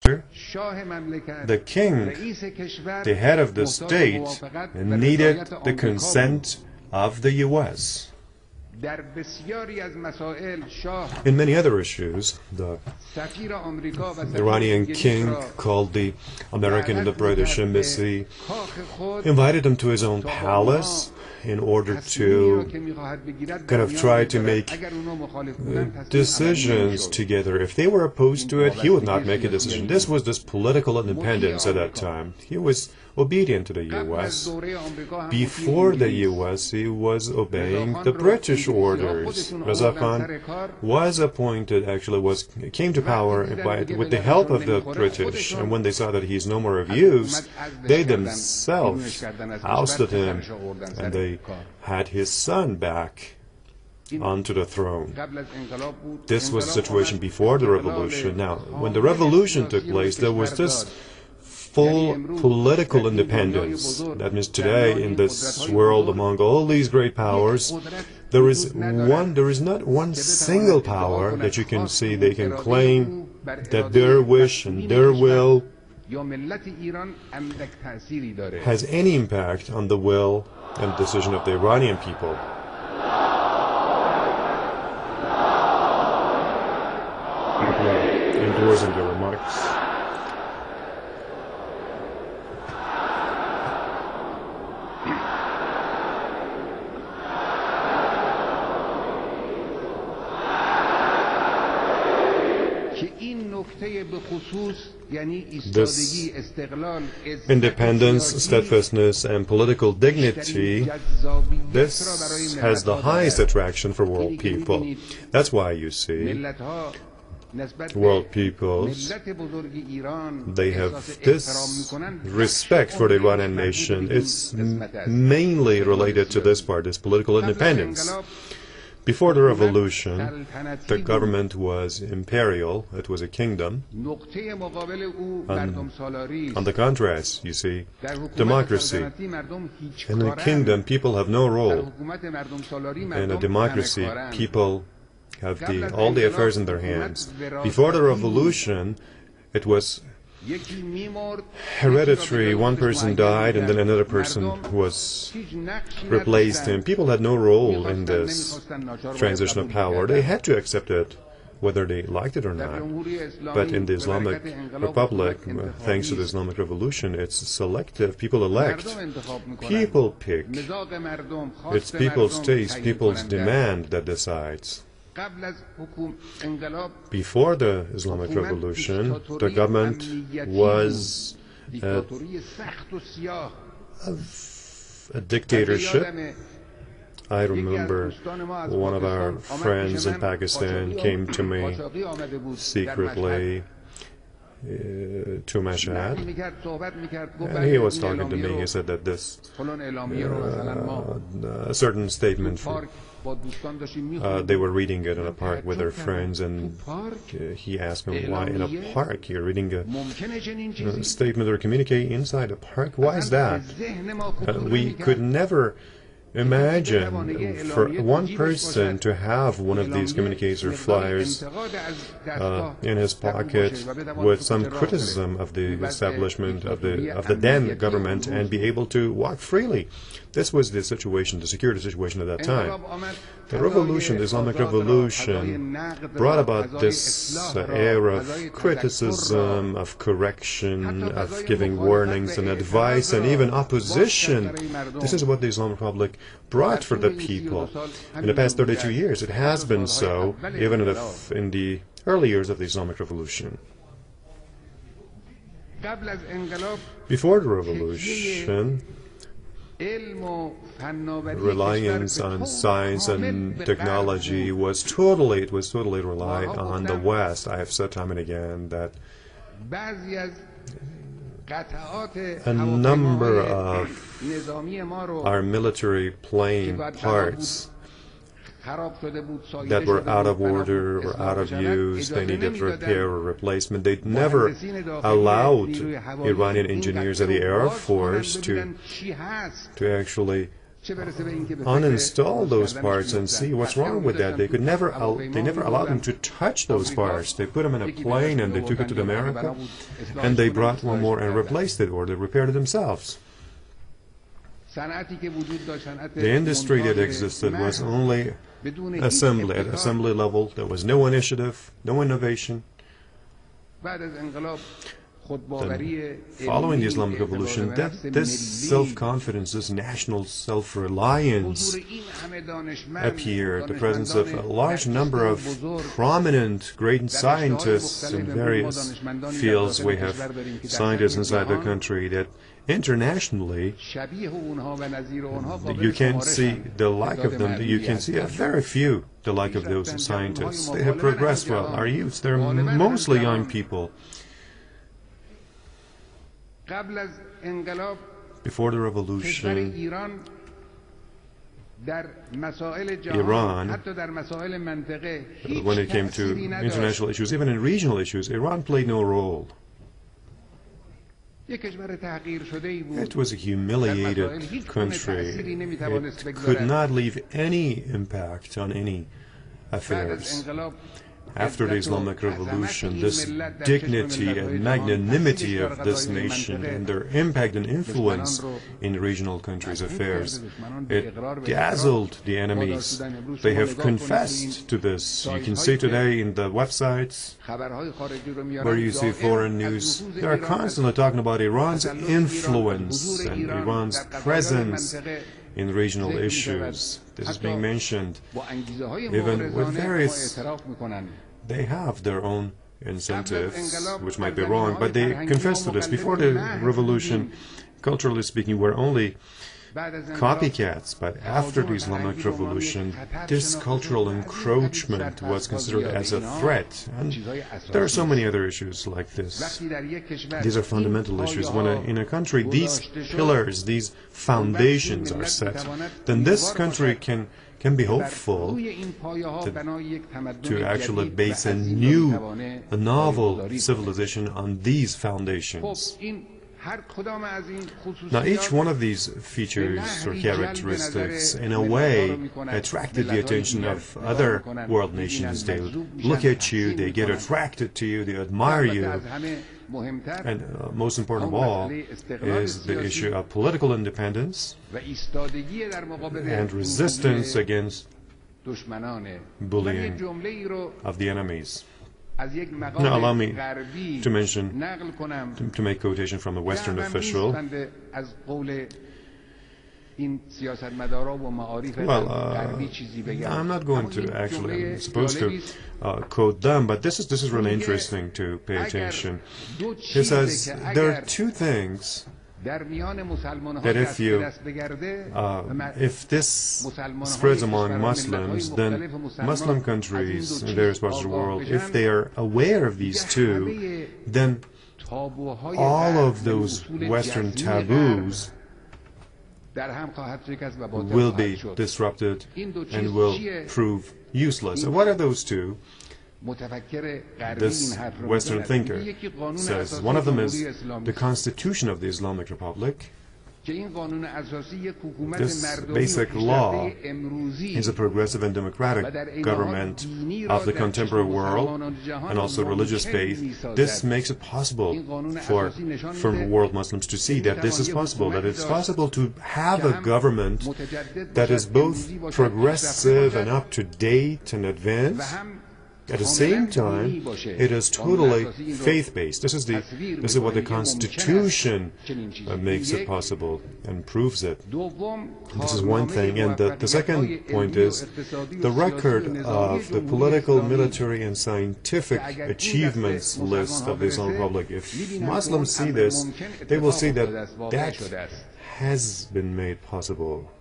the king, the head of the state, needed the consent of the U.S. In many other issues, the Iranian king called the American and the British embassy, invited them to his own palace in order to kind of try to make decisions together. If they were opposed to it, he would not make a decision. This was this political independence at that time. He was obedient to the U.S. Before the U.S., he was obeying the British orders. Reza Khan was appointed, came to power with the help of the British, and when they saw that he's no more of use, they themselves ousted him, and they had his son back onto the throne. This was the situation before the revolution. Now, when the revolution took place, there was this full political independence. That means today, in this world, among all these great powers, there is not one single power that you can see they can claim that their wish and their will has any impact on the will and decision of the Iranian people. Endorsing the remarks. This independence, steadfastness, and political dignity, this has the highest attraction for world people. That's why you see world peoples, they have this respect for the Iranian nation. It's mainly related to this part, this political independence. Before the revolution, the government was imperial, it was a kingdom. On the contrast, you see, democracy. In a kingdom, people have no role. In a democracy, people have all the affairs in their hands. Before the revolution, it was hereditary. One person died and then another person was replaced him. People had no role in this transition of power. They had to accept it, whether they liked it or not. But in the Islamic Republic, thanks to the Islamic Revolution, it's selective. People elect. People pick. It's people's taste, people's demand that decides. Before the Islamic Revolution, the government was a dictatorship. I remember one of our friends in Pakistan came to me secretly to Mashhad, and he was talking to me. He said that this a certain statement, they were reading it in a park with their friends, and he asked me, why in a park? You're reading a statement or communique inside a park? Why is that? We could never imagine for one person to have one of these communiques or flyers in his pocket with some criticism of the establishment of the then government and be able to walk freely. This was the situation, the security situation at that time. The revolution, the Islamic Revolution, brought about this era of criticism, of correction, of giving warnings and advice, and even opposition. This is what the Islamic Republic brought for the people. In the past 32 years, it has been so, even in the early years of the Islamic Revolution. Before the revolution, reliance on science and technology was totally relied on the West. I have said time and again that a number of our military plane parts that were out of order or out of use, they needed repair or replacement. They never allowed Iranian engineers of the Air Force to actually uninstall those parts and see what's wrong with that. They never allowed them to touch those parts. They put them in a plane and they took it to America, and they brought one more and replaced it, or they repaired it themselves. The industry that existed was only assembly. At assembly level, there was no initiative, no innovation. Then, following the Islamic Revolution, this self-confidence, this national self-reliance appeared. The presence of a large number of prominent great scientists in various fields. We have scientists inside the country that internationally you can see the like of them. You can see a very few the like of those scientists. They have progressed well. Our youth, they're mostly young people. Before the revolution, Iran, when it came to international issues, even in regional issues, Iran played no role. It was a humiliated country. It could not leave any impact on any affairs. After the Islamic Revolution, this dignity and magnanimity of this nation and their impact and influence in regional countries' affairs, it dazzled the enemies. They have confessed to this. You can see today in the websites where you see foreign news, they are constantly talking about Iran's influence and Iran's presence in regional issues. This is being mentioned. Even with various, they have their own incentives, which might be wrong, but they confess to this. Before the revolution, culturally speaking, we're only copycats, but after the Islamic Revolution, this cultural encroachment was considered as a threat. And there are so many other issues like this. These are fundamental issues. When in a country these pillars, these foundations are set, then this country can be hopeful to actually base a novel civilization on these foundations. Now, each one of these features or characteristics, in a way, attracted the attention of other world nations. They look at you, they get attracted to you, they admire you. And most important of all is the issue of political independence and resistance against bullying of the enemies. Now, allow me to mention, to make quotation from a Western official. Well, I'm not going to actually, I'm supposed to quote them, but this is really interesting to pay attention. He says, there are two things that if this spreads among Muslims, then Muslim countries in various parts of the world, if they are aware of these two, then all of those Western taboos will be disrupted and will prove useless. And what are those two? This Western thinker says one of them is the Constitution of the Islamic Republic. This basic law is a progressive and democratic government of the contemporary world and also religious faith. This makes it possible for world Muslims to see that this is possible, that it's possible to have a government that is both progressive and up-to-date and advanced. At the same time, it is totally faith-based. This is what the Constitution makes it possible and proves it. This is one thing. And the second point is the record of the political, military, and scientific achievements list of the Islamic Republic. If Muslims see this, they will see that that has been made possible.